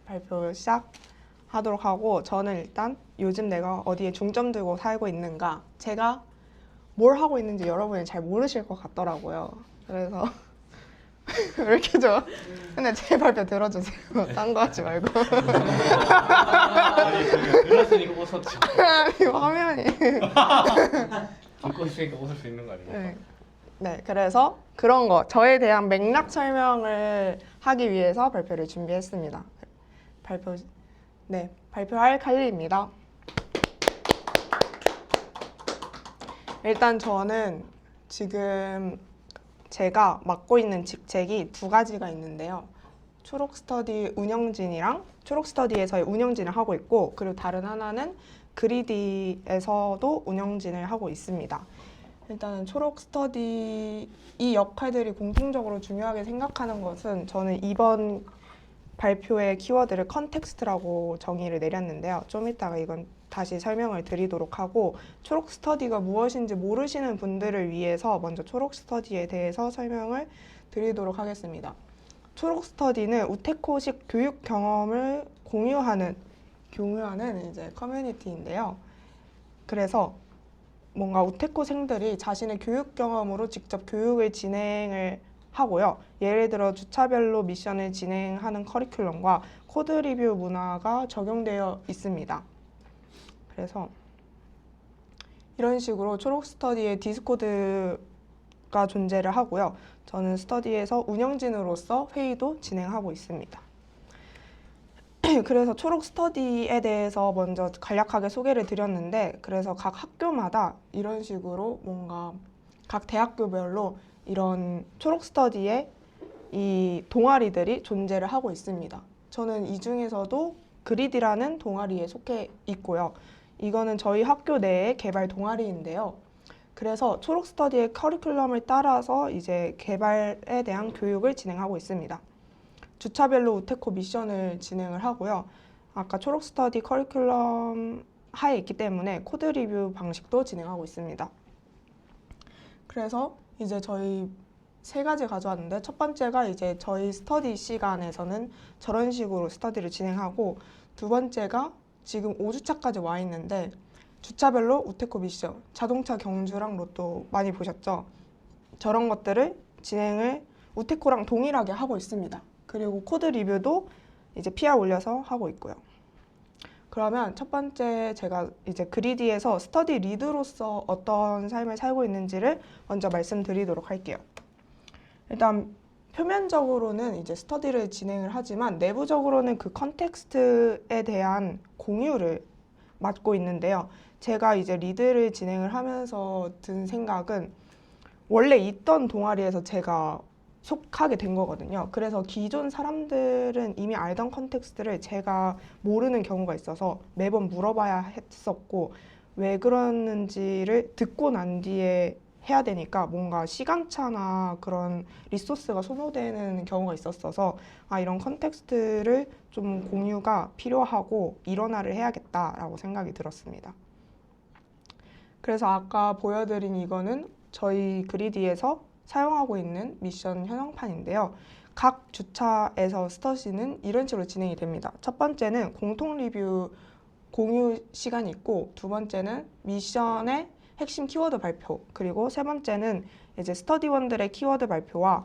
발표 시작하도록 하고, 저는 일단 요즘 내가 어디에 중점 두고 살고 있는가, 제가 뭘 하고 있는지 여러분이 잘 모르실 것 같더라고요. 그래서 왜 이렇게 좋아? 근데 제 발표 들어주세요. 딴 거 하지 말고. 아니 들었으니까 웃었죠. 이 화면이. 듣고 있으니까 웃을 수 있는 거 아닙니까? 네. 네, 그래서 그런 거, 저에 대한 맥락 설명을 하기 위해서 발표를 준비했습니다. 발표할 칼리입니다. 일단 저는 지금 제가 맡고 있는 직책이 두 가지가 있는데요. 초록스터디 운영진이랑 초록스터디에서의 운영진을 하고 있고, 그리고 다른 하나는 그리디에서도 운영진을 하고 있습니다. 일단은 초록스터디 이 역할들이 공통적으로 중요하게 생각하는 것은, 저는 이번 발표의 키워드를 컨텍스트라고 정의를 내렸는데요. 좀 이따가 이건 다시 설명을 드리도록 하고, 초록스터디가 무엇인지 모르시는 분들을 위해서 먼저 초록스터디에 대해서 설명을 드리도록 하겠습니다. 초록스터디는 우테코식 교육 경험을 공유하는 이제 커뮤니티인데요. 그래서 뭔가 우테코생들이 자신의 교육 경험으로 직접 교육을 진행을 하고요. 예를 들어 주차별로 미션을 진행하는 커리큘럼과 코드 리뷰 문화가 적용되어 있습니다. 그래서 이런 식으로 초록스터디의 디스코드가 존재를 하고요. 저는 스터디에서 운영진으로서 회의도 진행하고 있습니다. 그래서 초록스터디에 대해서 먼저 간략하게 소개를 드렸는데, 그래서 각 학교마다 이런 식으로 뭔가 각 대학교별로 이런 초록스터디의 이 동아리들이 존재를 하고 있습니다. 저는 이 중에서도 그리디라는 동아리에 속해 있고요. 이거는 저희 학교 내의 개발 동아리인데요. 그래서 초록스터디의 커리큘럼을 따라서 이제 개발에 대한 교육을 진행하고 있습니다. 주차별로 우테코 미션을 진행을 하고요. 아까 초록스터디 커리큘럼 하에 있기 때문에 코드 리뷰 방식도 진행하고 있습니다. 그래서 이제 저희 세 가지 가져왔는데, 첫 번째가 이제 저희 스터디 시간에서는 저런 식으로 스터디를 진행하고, 두 번째가 지금 5주차까지 와 있는데 주차별로 우테코 미션, 자동차 경주랑 로또 많이 보셨죠? 저런 것들을 진행을 우테코랑 동일하게 하고 있습니다. 그리고 코드 리뷰도 이제 PR 올려서 하고 있고요. 그러면 첫 번째, 제가 이제 그리디에서 스터디 리드로서 어떤 삶을 살고 있는지를 먼저 말씀드리도록 할게요. 일단 표면적으로는 이제 스터디를 진행을 하지만 내부적으로는 그 컨텍스트에 대한 공유를 맡고 있는데요. 제가 이제 리드를 진행을 하면서 든 생각은, 원래 있던 동아리에서 제가 속하게 된 거거든요. 그래서 기존 사람들은 이미 알던 컨텍스트를 제가 모르는 경우가 있어서 매번 물어봐야 했었고, 왜 그러는지를 듣고 난 뒤에 해야 되니까 뭔가 시간차나 그런 리소스가 소모되는 경우가 있었어서, 이런 컨텍스트를 좀 공유가 필요하고 일원화를 해야겠다라고 생각이 들었습니다. 그래서 아까 보여드린 이거는 저희 그리디에서 사용하고 있는 미션 현황판인데요. 각 주차에서 스터디는 이런 식으로 진행이 됩니다. 첫 번째는 공통 리뷰 공유 시간이 있고, 두 번째는 미션의 핵심 키워드 발표, 그리고 세 번째는 이제 스터디원들의 키워드 발표와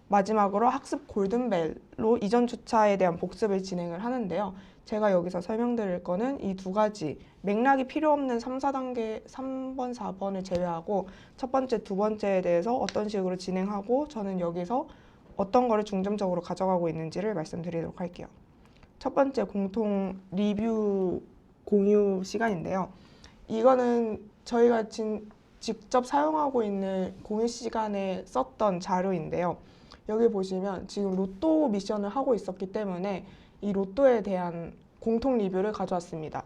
마지막으로 학습 골든벨로 이전 주차에 대한 복습을 진행을 하는데요. 제가 여기서 설명드릴 거는 이 두 가지, 맥락이 필요 없는 3, 4단계 3번, 4번을 제외하고 첫 번째, 두 번째에 대해서 어떤 식으로 진행하고 저는 여기서 어떤 거를 중점적으로 가져가고 있는지를 말씀드리도록 할게요. 첫 번째, 공통 리뷰 공유 시간인데요. 이거는 저희가 직접 사용하고 있는 공유 시간에 썼던 자료인데요. 여기 보시면 지금 로또 미션을 하고 있었기 때문에 이 로또에 대한 공통 리뷰를 가져왔습니다.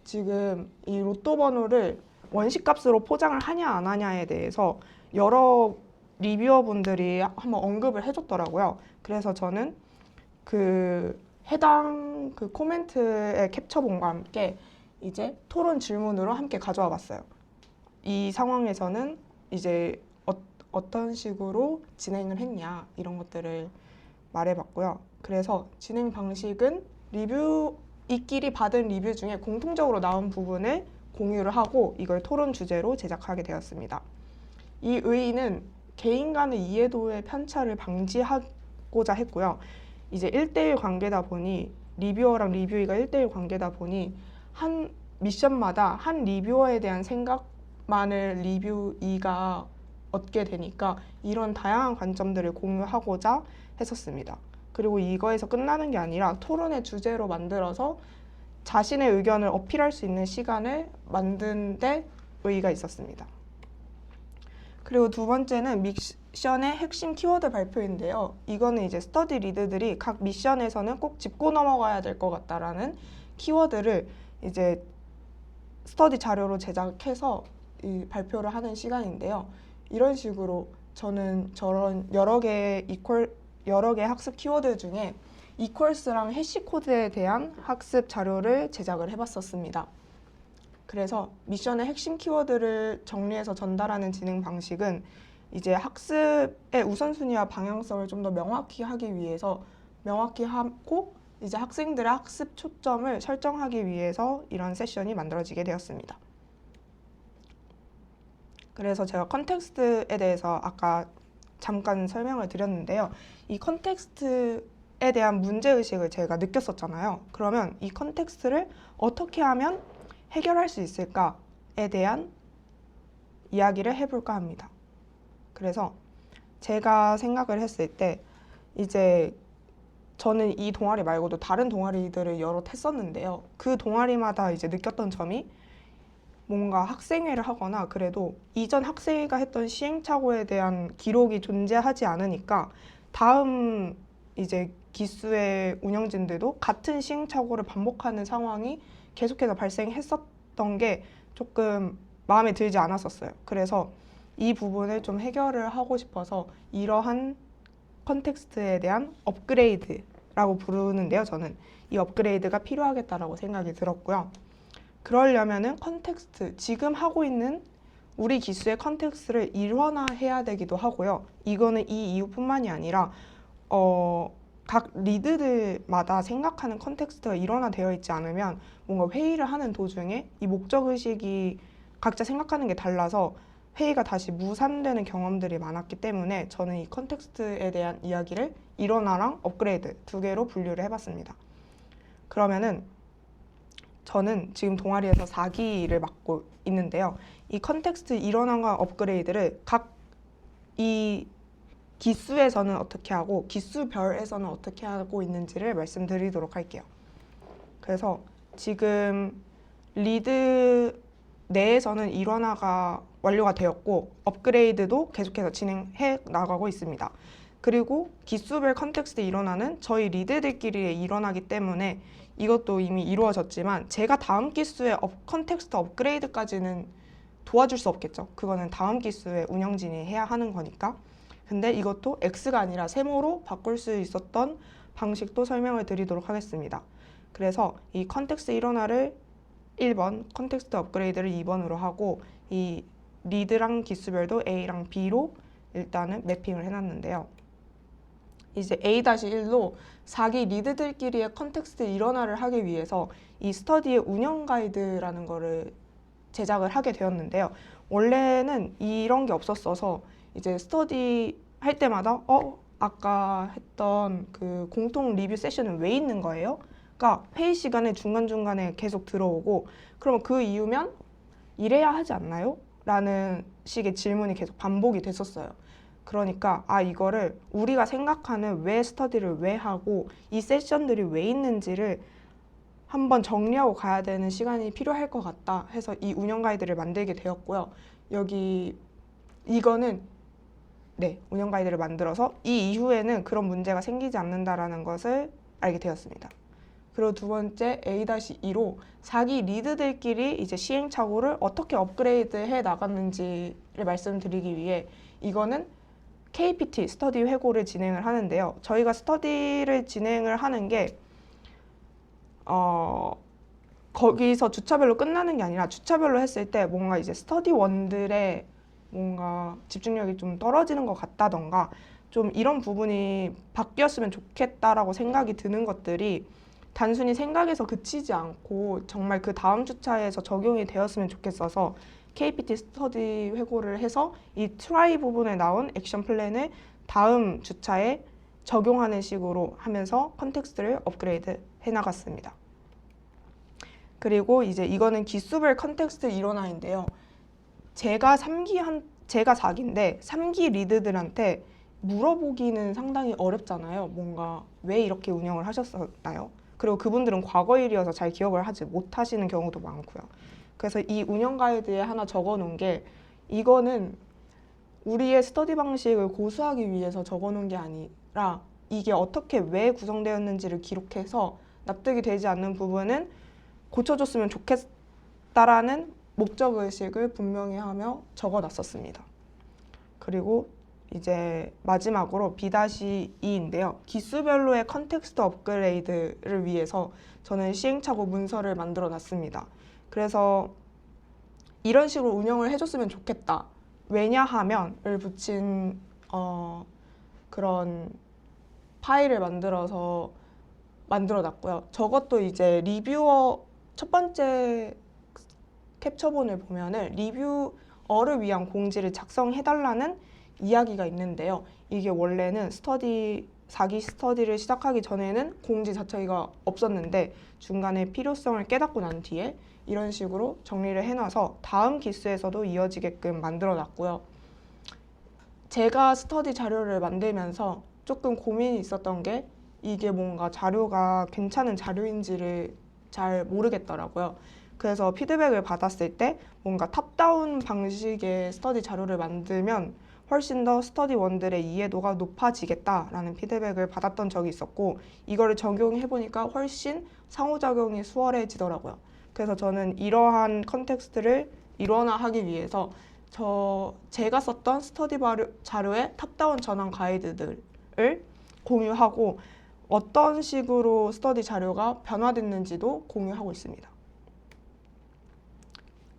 지금 이 로또 번호를 원시값으로 포장을 하냐 안 하냐에 대해서 여러 리뷰어분들이 한번 언급을 해줬더라고요. 그래서 저는 그 해당 그 코멘트의 캡처본과 함께 이제 토론 질문으로 함께 가져와 봤어요. 이 상황에서는 이제 어떤 식으로 진행을 했냐, 이런 것들을 말해봤고요. 그래서 진행 방식은 이끼리 받은 리뷰 중에 공통적으로 나온 부분을 공유를 하고 이걸 토론 주제로 제작하게 되었습니다. 이 의의는 개인 간의 이해도의 편차를 방지하고자 했고요. 이제 1대1 관계다 보니 리뷰어랑 리뷰이가 1대1 관계다 보니 한 미션마다 한 리뷰어에 대한 생각만을 리뷰이가 얻게 되니까 이런 다양한 관점들을 공유하고자 했었습니다. 그리고 이거에서 끝나는 게 아니라 토론의 주제로 만들어서 자신의 의견을 어필할 수 있는 시간을 만든 데 의의가 있었습니다. 그리고 두 번째는 미션의 핵심 키워드 발표인데요. 이거는 이제 스터디 리드들이 각 미션에서는 꼭 짚고 넘어가야 될 것 같다라는 키워드를 이제 스터디 자료로 제작해서 발표를 하는 시간인데요. 이런 식으로 저는 저런 여러 개의 학습 키워드 중에 이퀄스랑 해시 코드에 대한 학습 자료를 제작을 해봤었습니다. 그래서 미션의 핵심 키워드를 정리해서 전달하는 진행 방식은 이제 학습의 우선순위와 방향성을 좀 더 명확히 하기 위해서 명확히 하고 이제 학생들의 학습 초점을 설정하기 위해서 이런 세션이 만들어지게 되었습니다. 그래서 제가 컨텍스트에 대해서 아까 잠깐 설명을 드렸는데요. 이 컨텍스트에 대한 문제의식을 제가 느꼈었잖아요. 그러면 이 컨텍스트를 어떻게 하면 해결할 수 있을까에 대한 이야기를 해볼까 합니다. 그래서 제가 생각을 했을 때 이제 저는 이 동아리 말고도 다른 동아리들을 여러 했었는데요. 그 동아리마다 이제 느꼈던 점이 뭔가 학생회를 하거나 그래도 이전 학생회가 했던 시행착오에 대한 기록이 존재하지 않으니까 다음 이제 기수의 운영진들도 같은 시행착오를 반복하는 상황이 계속해서 발생했었던 게 조금 마음에 들지 않았었어요. 그래서 이 부분을 좀 해결을 하고 싶어서 이러한 컨텍스트에 대한 업그레이드라고 부르는데요. 저는 이 업그레이드가 필요하겠다라고 생각이 들었고요. 그러려면은 컨텍스트, 지금 하고 있는 우리 기수의 컨텍스트를 일원화해야 되기도 하고요. 이거는 이 이유뿐만이 아니라 각 리드들마다 생각하는 컨텍스트가 일원화되어 있지 않으면 뭔가 회의를 하는 도중에 이 목적의식이 각자 생각하는 게 달라서 회의가 다시 무산되는 경험들이 많았기 때문에 저는 이 컨텍스트에 대한 이야기를 일원화랑 업그레이드 두 개로 분류를 해봤습니다. 그러면은 저는 지금 동아리에서 4기를 맡고 있는데요. 이 컨텍스트 일원화와 업그레이드를 각 이 기수에서는 어떻게 하고 기수별에서는 어떻게 하고 있는지를 말씀드리도록 할게요. 그래서 지금 리드 내에서는 일원화가 완료가 되었고 업그레이드도 계속해서 진행해 나가고 있습니다. 그리고 기수별 컨텍스트 일원화는 저희 리드들끼리의 일원화이기 때문에 이것도 이미 이루어졌지만 제가 다음 기수의 컨텍스트 업그레이드까지는 도와줄 수 없겠죠. 그거는 다음 기수의 운영진이 해야 하는 거니까. 근데 이것도 X가 아니라 세모로 바꿀 수 있었던 방식도 설명을 드리도록 하겠습니다. 그래서 이 컨텍스트 일원화를 1번, 컨텍스트 업그레이드를 2번으로 하고 이 리드랑 기수별도 A랑 B로 일단은 매핑을 해놨는데요. 이제 A-1로 4기 리드들끼리의 컨텍스트 일원화를 하기 위해서 이 스터디의 운영 가이드라는 거를 제작을 하게 되었는데요. 원래는 이런 게 없었어서 이제 스터디 할 때마다 아까 했던 그 공통 리뷰 세션은 왜 있는 거예요? 그러니까 회의 시간에 중간중간에 계속 들어오고 그러면 그 이유면 이래야 하지 않나요? 라는 식의 질문이 계속 반복이 됐었어요. 그러니까 이거를 우리가 생각하는 왜 스터디를 왜 하고 이 세션들이 왜 있는지를 한번 정리하고 가야 되는 시간이 필요할 것 같다 해서 이 운영 가이드를 만들게 되었고요. 이거는 운영 가이드를 만들어서 이 이후에는 그런 문제가 생기지 않는다라는 것을 알게 되었습니다. 그리고 두 번째 A-2로 4기 리드들끼리 이제 시행착오를 어떻게 업그레이드 해 나갔는지를 말씀드리기 위해 이거는 KPT, 스터디 회고를 진행을 하는데요. 저희가 스터디를 진행을 하는 게 거기서 주차별로 끝나는 게 아니라 주차별로 했을 때 뭔가 이제 스터디원들의 뭔가 집중력이 좀 떨어지는 것 같다던가 좀 이런 부분이 바뀌었으면 좋겠다라고 생각이 드는 것들이 단순히 생각에서 그치지 않고 정말 그 다음 주차에서 적용이 되었으면 좋겠어서 KPT 스터디 회고를 해서 이 트라이 부분에 나온 액션 플랜을 다음 주차에 적용하는 식으로 하면서 컨텍스트를 업그레이드 해나갔습니다. 그리고 이제 이거는 기수별 컨텍스트 일원화인데요. 제가 4기인데 3기 리드들한테 물어보기는 상당히 어렵잖아요. 뭔가 왜 이렇게 운영을 하셨었나요? 그리고 그분들은 과거 일이어서 잘 기억을 하지 못하시는 경우도 많고요. 그래서 이 운영 가이드에 하나 적어 놓은 게 이거는 우리의 스터디 방식을 고수하기 위해서 적어 놓은 게 아니라 이게 어떻게 왜 구성되었는지를 기록해서 납득이 되지 않는 부분은 고쳐줬으면 좋겠다라는 목적의식을 분명히 하며 적어놨었습니다. 그리고 이제 마지막으로 B-2인데요. 기수별로의 컨텍스트 업그레이드를 위해서 저는 시행착오 문서를 만들어 놨습니다. 그래서 이런 식으로 운영을 해줬으면 좋겠다. 왜냐하면을 붙인 그런 파일을 만들어 놨고요. 저것도 이제 리뷰어 첫 번째 캡처본을 보면은 리뷰어를 위한 공지를 작성해달라는 이야기가 있는데요. 이게 원래는 4기 스터디를 시작하기 전에는 공지 자체가 없었는데 중간에 필요성을 깨닫고 난 뒤에 이런 식으로 정리를 해놔서 다음 기수에서도 이어지게끔 만들어 놨고요. 제가 스터디 자료를 만들면서 조금 고민이 있었던 게 이게 뭔가 자료가 괜찮은 자료인지를 잘 모르겠더라고요. 그래서 피드백을 받았을 때 뭔가 탑다운 방식의 스터디 자료를 만들면 훨씬 더 스터디원들의 이해도가 높아지겠다라는 피드백을 받았던 적이 있었고 이거를 적용해보니까 훨씬 상호작용이 수월해지더라고요. 그래서 저는 이러한 컨텍스트를 일원화하기 위해서 제가 썼던 스터디 자료의 탑다운 전환 가이드들을 공유하고 어떤 식으로 스터디 자료가 변화됐는지도 공유하고 있습니다.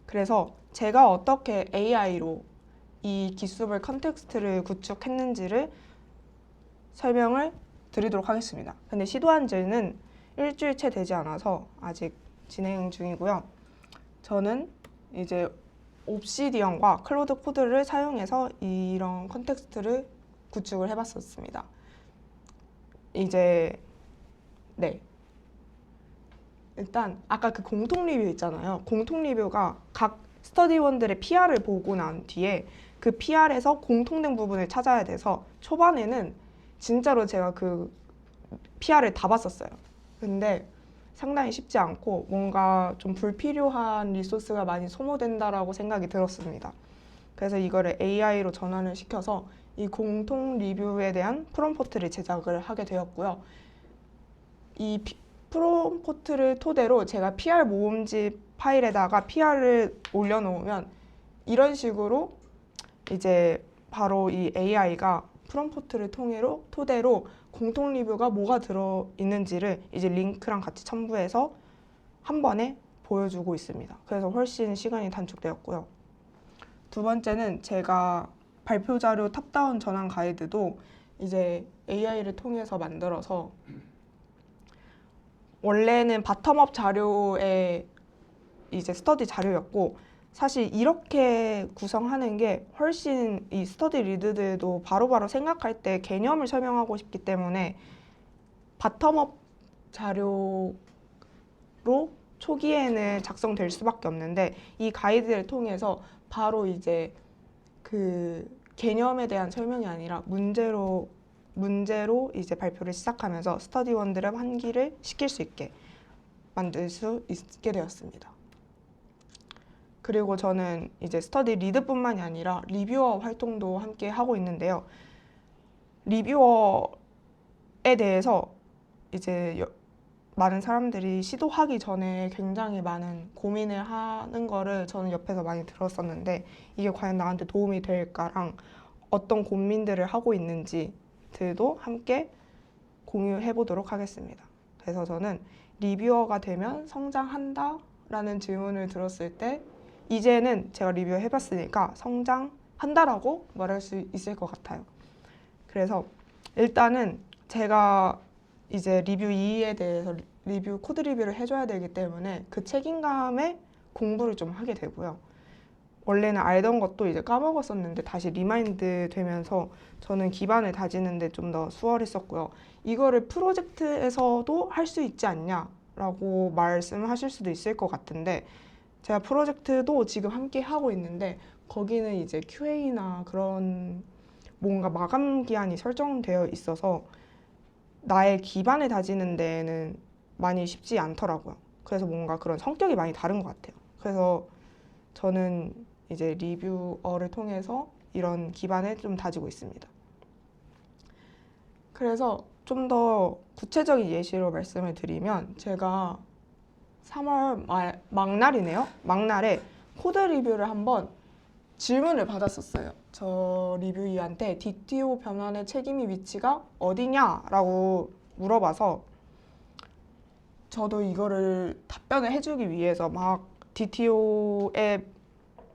그래서 제가 어떻게 AI로 이 기수별 컨텍스트를 구축했는지를 설명을 드리도록 하겠습니다. 근데 시도한 지는 일주일 채 되지 않아서 아직 진행 중이고요. 저는 이제 옵시디언과 클로드 코드를 사용해서 이런 컨텍스트를 구축을 해봤었습니다. 이제 네. 일단 아까 그 공통 리뷰 있잖아요. 공통 리뷰가 각 스터디원들의 PR을 보고 난 뒤에 그 PR에서 공통된 부분을 찾아야 돼서 초반에는 진짜로 제가 그 PR을 다 봤었어요. 근데 상당히 쉽지 않고 뭔가 좀 불필요한 리소스가 많이 소모된다라고 생각이 들었습니다. 그래서 이거를 AI로 전환을 시켜서 이 공통 리뷰에 대한 프롬프트를 제작을 하게 되었고요. 이 프롬프트를 토대로 제가 PR 모음집 파일에다가 PR을 올려놓으면 이런 식으로 이제 바로 이 AI가 프롬프트를 토대로 공통 리뷰가 뭐가 들어있는지를 이제 링크랑 같이 첨부해서 한 번에 보여주고 있습니다. 그래서 훨씬 시간이 단축되었고요. 두 번째는 제가 발표 자료 탑다운 전환 가이드도 이제 AI를 통해서 만들어서 원래는 바텀업 자료의 이제 스터디 자료였고 사실 이렇게 구성하는 게 훨씬 이 스터디 리드들도 바로바로 생각할 때 개념을 설명하고 싶기 때문에 바텀업 자료로 초기에는 작성될 수밖에 없는데 이 가이드를 통해서 바로 이제 그 개념에 대한 설명이 아니라 문제로 이제 발표를 시작하면서 스터디원들의 환기를 시킬 수 있게 만들 수 있게 되었습니다. 그리고 저는 이제 스터디 리드뿐만이 아니라 리뷰어 활동도 함께 하고 있는데요. 리뷰어에 대해서 이제 많은 사람들이 시도하기 전에 굉장히 많은 고민을 하는 거를 저는 옆에서 많이 들었었는데 이게 과연 나한테 도움이 될까랑 어떤 고민들을 하고 있는지들도 함께 공유해 보도록 하겠습니다. 그래서 저는 리뷰어가 되면 성장한다라는 질문을 들었을 때 이제는 제가 리뷰 해봤으니까 성장한다라고 말할 수 있을 것 같아요. 그래서 일단은 제가 이제 리뷰 2에 대해서 리뷰, 코드 리뷰를 해줘야 되기 때문에 그 책임감에 공부를 좀 하게 되고요. 원래는 알던 것도 이제 까먹었었는데 다시 리마인드 되면서 저는 기반을 다지는데 좀 더 수월했었고요. 이거를 프로젝트에서도 할 수 있지 않냐라고 말씀하실 수도 있을 것 같은데 제가 프로젝트도 지금 함께 하고 있는데 거기는 이제 QA나 그런 뭔가 마감 기한이 설정되어 있어서 나의 기반을 다지는 데에는 많이 쉽지 않더라고요. 그래서 뭔가 그런 성격이 많이 다른 것 같아요. 그래서 저는 이제 리뷰어를 통해서 이런 기반을 좀 다지고 있습니다. 그래서 좀 더 구체적인 예시로 말씀을 드리면 제가 3월 막날이네요. 막날에 코드 리뷰를 한번 질문을 받았었어요. 저 리뷰이한테 DTO 변환의 책임이 위치가 어디냐라고 물어봐서 저도 이거를 답변을 해주기 위해서 막 DTO의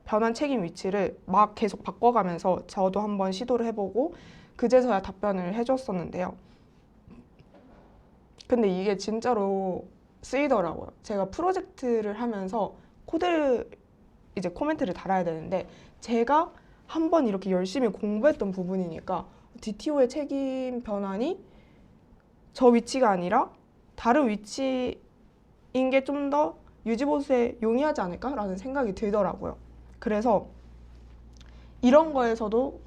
변환 책임 위치를 막 계속 바꿔가면서 저도 한번 시도를 해보고 그제서야 답변을 해줬었는데요. 근데 이게 진짜로 쓰이더라고요. 제가 프로젝트를 하면서 코드 이제 코멘트를 달아야 되는데 제가 한번 이렇게 열심히 공부했던 부분이니까 DTO의 책임 변환이 저 위치가 아니라 다른 위치인 게 좀 더 유지보수에 용이하지 않을까라는 생각이 들더라고요. 그래서 이런 거에서도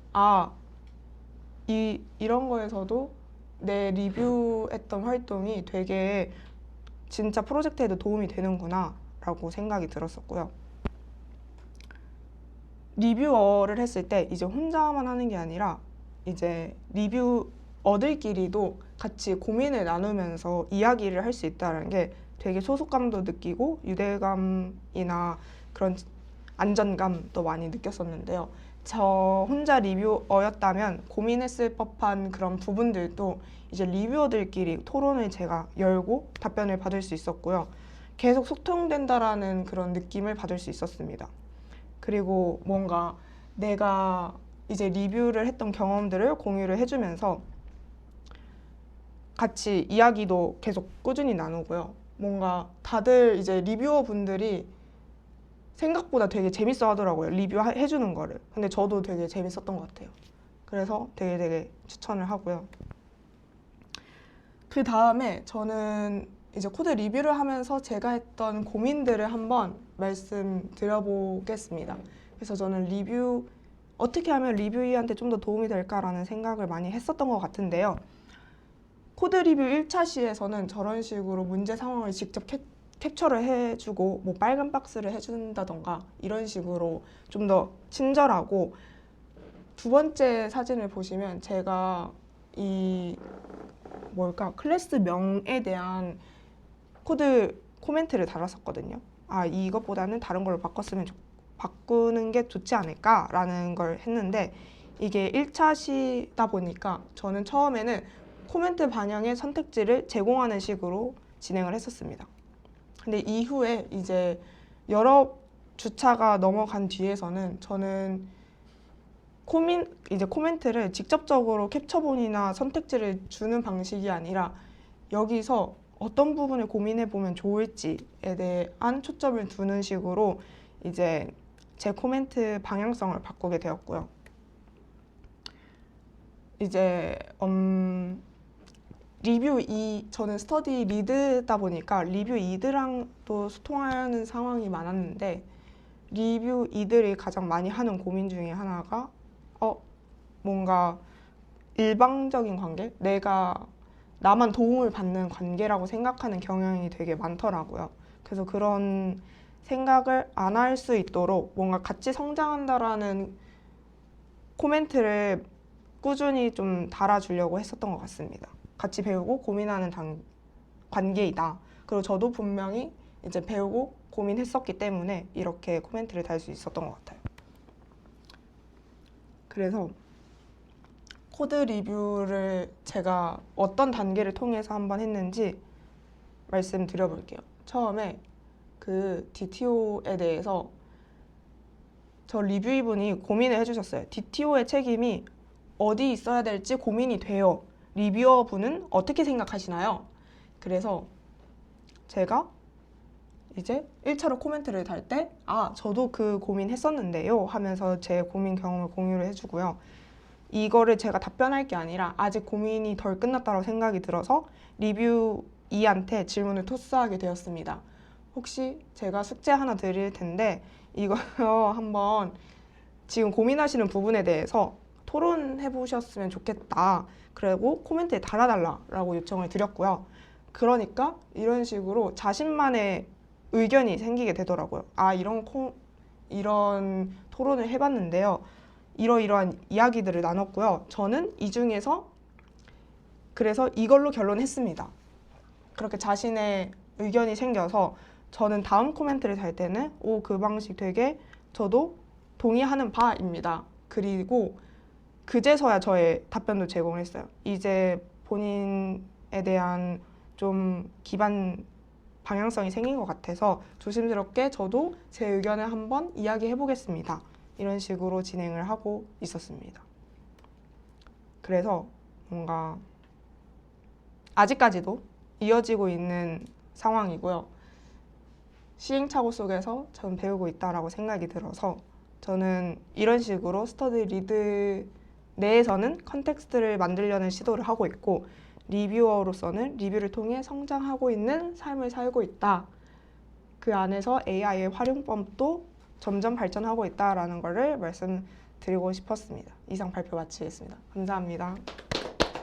이런 거에서도 내 리뷰했던 활동이 되게 진짜 프로젝트에도 도움이 되는구나 라고 생각이 들었었고요. 리뷰어를 했을 때 이제 혼자만 하는 게 아니라 이제 리뷰어들끼리도 같이 고민을 나누면서 이야기를 할 수 있다는 게 되게 소속감도 느끼고 유대감이나 그런 안전감도 많이 느꼈었는데요. 저 혼자 리뷰어였다면 고민했을 법한 그런 부분들도 이제 리뷰어들끼리 토론을 제가 열고 답변을 받을 수 있었고요. 계속 소통된다라는 그런 느낌을 받을 수 있었습니다. 그리고 뭔가 내가 이제 리뷰를 했던 경험들을 공유를 해주면서 같이 이야기도 계속 꾸준히 나누고요. 뭔가 다들 이제 리뷰어 분들이 생각보다 되게 재밌어 하더라고요. 리뷰해주는 거를. 근데 저도 되게 재밌었던 것 같아요. 그래서 되게 추천을 하고요. 그 다음에 저는 이제 코드 리뷰를 하면서 제가 했던 고민들을 한번 말씀드려보겠습니다. 그래서 저는 어떻게 하면 리뷰이한테 좀 더 도움이 될까라는 생각을 많이 했었던 것 같은데요. 코드 리뷰 1차 시에서는 저런 식으로 문제 상황을 직접 캡처를 해주고 뭐 빨간 박스를 해준다던가 이런 식으로 좀 더 친절하고 두 번째 사진을 보시면 제가 클래스 명에 대한 코드 코멘트를 달았었거든요. 이것보다는 다른 걸로 바꾸는 게 좋지 않을까라는 걸 했는데 이게 1차 시다 보니까 저는 처음에는 코멘트 반영의 선택지를 제공하는 식으로 진행을 했었습니다. 근데 이후에 이제 여러 주차가 넘어간 뒤에서는 저는 코멘트를 직접적으로 캡처본이나 선택지를 주는 방식이 아니라 여기서 어떤 부분을 고민해 보면 좋을지에 대한 초점을 두는 식으로 이제 제 코멘트 방향성을 바꾸게 되었고요. 이제 저는 스터디 리드다 보니까 리뷰 2들랑도 소통하는 상황이 많았는데 리뷰 2들이 가장 많이 하는 고민 중에 하나가 뭔가 일방적인 관계? 나만 도움을 받는 관계라고 생각하는 경향이 되게 많더라고요. 그래서 그런 생각을 안 할 수 있도록 뭔가 같이 성장한다라는 코멘트를 꾸준히 좀 달아주려고 했었던 것 같습니다. 같이 배우고 고민하는 관계이다. 그리고 저도 분명히 이제 배우고 고민했었기 때문에 이렇게 코멘트를 달 수 있었던 것 같아요. 그래서 코드 리뷰를 제가 어떤 단계를 통해서 한번 했는지 말씀드려볼게요. 처음에 그 DTO에 대해서 저 리뷰이분이 고민을 해주셨어요. DTO의 책임이 어디 있어야 될지 고민이 돼요. 리뷰어 분은 어떻게 생각하시나요? 그래서 제가 이제 1차로 코멘트를 달 때 저도 그 고민했었는데요 하면서 제 고민 경험을 공유를 해주고요. 이거를 제가 답변할 게 아니라 아직 고민이 덜 끝났다고 생각이 들어서 리뷰 2한테 질문을 토스하게 되었습니다. 혹시 제가 숙제 하나 드릴 텐데 이거 한번 지금 고민하시는 부분에 대해서 토론해 보셨으면 좋겠다. 그리고 코멘트에 달아달라라고 요청을 드렸고요. 그러니까 이런 식으로 자신만의 의견이 생기게 되더라고요. 이런 토론을 해봤는데요. 이러이러한 이야기들을 나눴고요. 저는 이 중에서 그래서 이걸로 결론했습니다. 그렇게 자신의 의견이 생겨서 저는 다음 코멘트를 달 때는 그 방식 되게 저도 동의하는 바입니다. 그리고 그제서야 저의 답변도 제공을 했어요. 이제 본인에 대한 좀 기반 방향성이 생긴 것 같아서 조심스럽게 저도 제 의견을 한번 이야기해 보겠습니다. 이런 식으로 진행을 하고 있었습니다. 그래서 뭔가 아직까지도 이어지고 있는 상황이고요. 시행착오 속에서 저는 배우고 있다라고 생각이 들어서 저는 이런 식으로 스터디 리드 내에서는 컨텍스트를 만들려는 시도를 하고 있고 리뷰어로서는 리뷰를 통해 성장하고 있는 삶을 살고 있다. 그 안에서 AI의 활용법도 점점 발전하고 있다라는 것을 말씀드리고 싶었습니다. 이상 발표 마치겠습니다. 감사합니다.